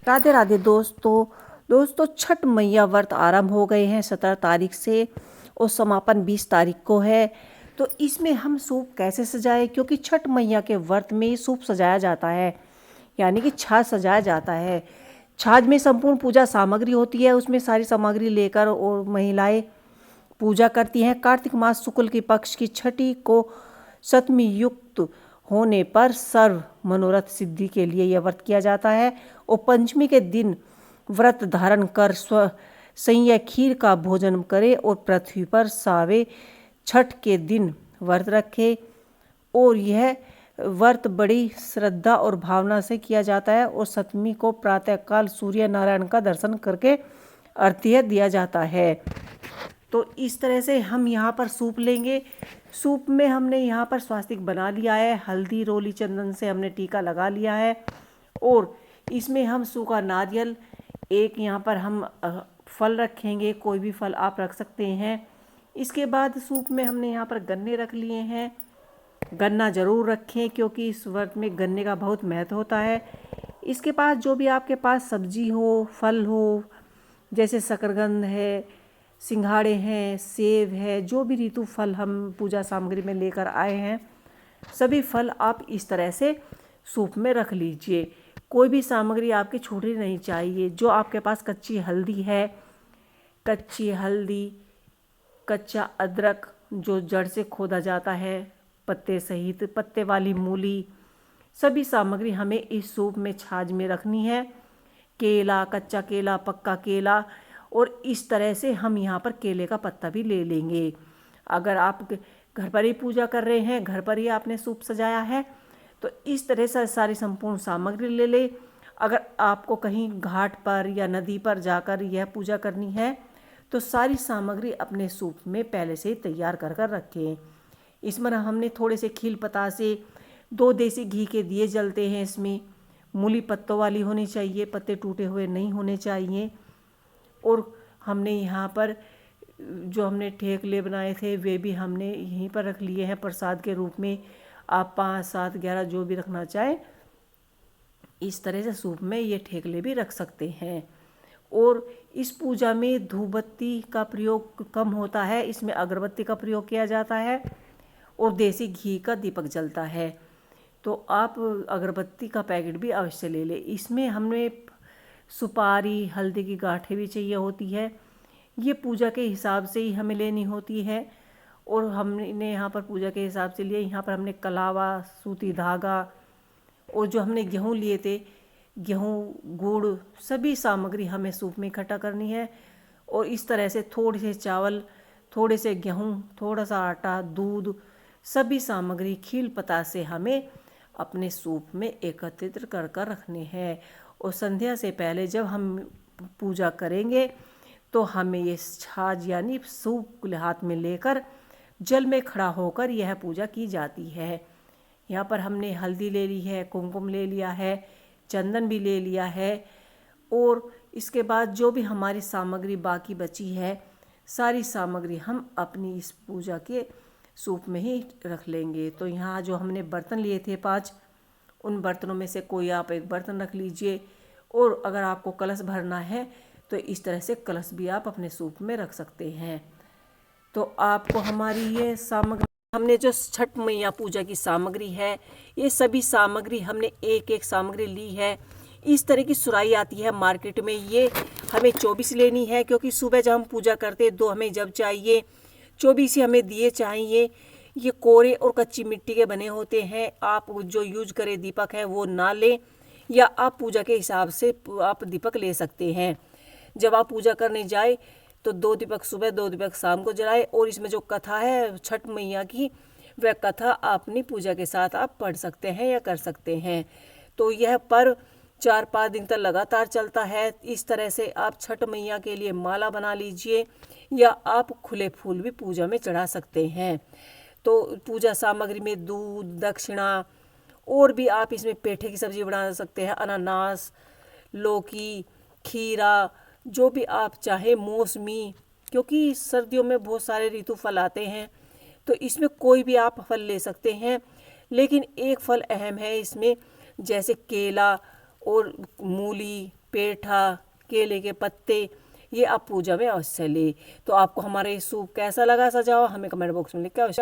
राधे राधे दोस्तों छठ मैया व्रत आरंभ हो गए हैं 17 तारीख से और समापन 20 तारीख को है। तो इसमें हम सूप कैसे सजाएं, क्योंकि छठ मैया के व्रत में सूप सजाया जाता है, यानी कि छाछ सजाया जाता है। छाछ में संपूर्ण पूजा सामग्री होती है, उसमें सारी सामग्री लेकर और महिलाएं पूजा करती हैं। कार्तिक मास शुक्ल की पक्ष की छठी को सप्तमी युक्त होने पर सर्व मनोरथ सिद्धि के लिए यह व्रत किया जाता है। और पंचमी के दिन व्रत धारण कर संयम खीर का भोजन करे और पृथ्वी पर सावे छठ के दिन व्रत रखे। और यह व्रत बड़ी श्रद्धा और भावना से किया जाता है। और सप्तमी को प्रातःकाल सूर्य नारायण का दर्शन करके अर्घ्य दिया जाता है। तो इस तरह से हम यहाँ पर सूप लेंगे। सूप में हमने यहाँ पर स्वास्तिक बना लिया है, हल्दी रोली चंदन से हमने टीका लगा लिया है। और इसमें हम सूखा नारियल एक यहाँ पर हम फल रखेंगे, कोई भी फल आप रख सकते हैं। इसके बाद सूप में हमने यहाँ पर गन्ने रख लिए हैं। गन्ना ज़रूर रखें क्योंकि इस व्रत में गन्ने का बहुत महत्व होता है। इसके पास जो भी आपके पास सब्जी हो, फल हो, जैसे शकरकंद है, सिंघाड़े हैं, सेब है, जो भी ऋतु फल हम पूजा सामग्री में लेकर आए हैं, सभी फल आप इस तरह से सूप में रख लीजिए। कोई भी सामग्री आपकी छूटनी नहीं चाहिए। जो आपके पास कच्ची हल्दी है, कच्ची हल्दी, कच्चा अदरक जो जड़ से खोदा जाता है, पत्ते सहित पत्ते वाली मूली, सभी सामग्री हमें इस सूप में छाछ में रखनी है। केला, कच्चा केला, पक्का केला, और इस तरह से हम यहाँ पर केले का पत्ता भी ले लेंगे। अगर आप घर पर ही पूजा कर रहे हैं, घर पर ही आपने सूप सजाया है, तो इस तरह से सारी संपूर्ण सामग्री ले ले। अगर आपको कहीं घाट पर या नदी पर जाकर यह पूजा करनी है तो सारी सामग्री अपने सूप में पहले से ही तैयार कर कर रखें। इसमें हमने थोड़े से खील पतासे, 2 देसी घी के दिए जलते हैं। इसमें मूली पत्तों वाली होनी चाहिए, पत्ते टूटे हुए नहीं होने चाहिए। और हमने यहाँ पर जो हमने ठेकले बनाए थे वे भी हमने यहीं पर रख लिए हैं प्रसाद के रूप में। आप 5, 7, 11 जो भी रखना चाहें, इस तरह से सूप में ये ठेकले भी रख सकते हैं। और इस पूजा में धूप बत्ती का प्रयोग कम होता है, इसमें अगरबत्ती का प्रयोग किया जाता है और देसी घी का दीपक जलता है। तो आप अगरबत्ती का पैकेट भी अवश्य ले लें। इसमें हमने सुपारी, हल्दी की गांठें भी चाहिए होती है। ये पूजा के हिसाब से ही हमें लेनी होती है। और हमने यहाँ पर पूजा के हिसाब से लिए। यहाँ पर हमने कलावा, सूती धागा और जो हमने गेहूँ लिए थे, गेहूँ, गुड़, सभी सामग्री हमें सूप में इकट्ठा करनी है। और इस तरह से थोड़े से चावल, थोड़े से गेहूँ, थोड़ा सा आटा, दूध, सभी सामग्री खील पता से हमें अपने सूप में एकत्रित कर कर रखने हैं। और संध्या से पहले जब हम पूजा करेंगे तो हमें ये छाछ यानी सूप हाथ में लेकर जल में खड़ा होकर यह पूजा की जाती है। यहाँ पर हमने हल्दी ले ली है, कुमकुम ले लिया है, चंदन भी ले लिया है। और इसके बाद जो भी हमारी सामग्री बाकी बची है, सारी सामग्री हम अपनी इस पूजा के सूप में ही रख लेंगे। तो यहाँ जो हमने बर्तन लिए थे 5, उन बर्तनों में से कोई आप एक बर्तन रख लीजिए। और अगर आपको कलश भरना है तो इस तरह से कलश भी आप अपने सूप में रख सकते हैं। तो आपको हमारी ये सामग्री, हमने जो छठ मैया पूजा की सामग्री है, ये सभी सामग्री हमने एक एक सामग्री ली है। इस तरह की सुराही आती है मार्केट में, ये हमें 24 लेनी है क्योंकि सुबह जब हम पूजा करते हैं 2 हमें जब चाहिए, 24 ही हमें दिए चाहिए। ये कोरे और कच्ची मिट्टी के बने होते हैं। आप जो यूज करें दीपक है वो ना लें, या आप पूजा के हिसाब से आप दीपक ले सकते हैं। जब आप पूजा करने जाए तो 2 दीपक सुबह, 2 दीपक शाम को जलाए। और इसमें जो कथा है छठ मैया की, वह कथा अपनी पूजा के साथ आप पढ़ सकते हैं या कर सकते हैं। तो यह पर्व 4-5 दिन तक लगातार चलता है। इस तरह से आप छठ मैया के लिए माला बना लीजिए, या आप खुले फूल भी पूजा में चढ़ा सकते हैं। तो पूजा सामग्री में दूध, दक्षिणा, और भी आप इसमें पेठे की सब्ज़ी बना सकते हैं, अनानास, लौकी, खीरा, जो भी आप चाहे, मौसमी, क्योंकि सर्दियों में बहुत सारे ऋतु फल आते हैं तो इसमें कोई भी आप फल ले सकते हैं। लेकिन एक फल अहम है इसमें, जैसे केला और मूली, पेठा, केले के पत्ते, ये आप पूजा में अवश्य लें। तो आपको हमारा ये सूप कैसा लगा सजाओ, हमें कमेंट बॉक्स में लिख के अवश्य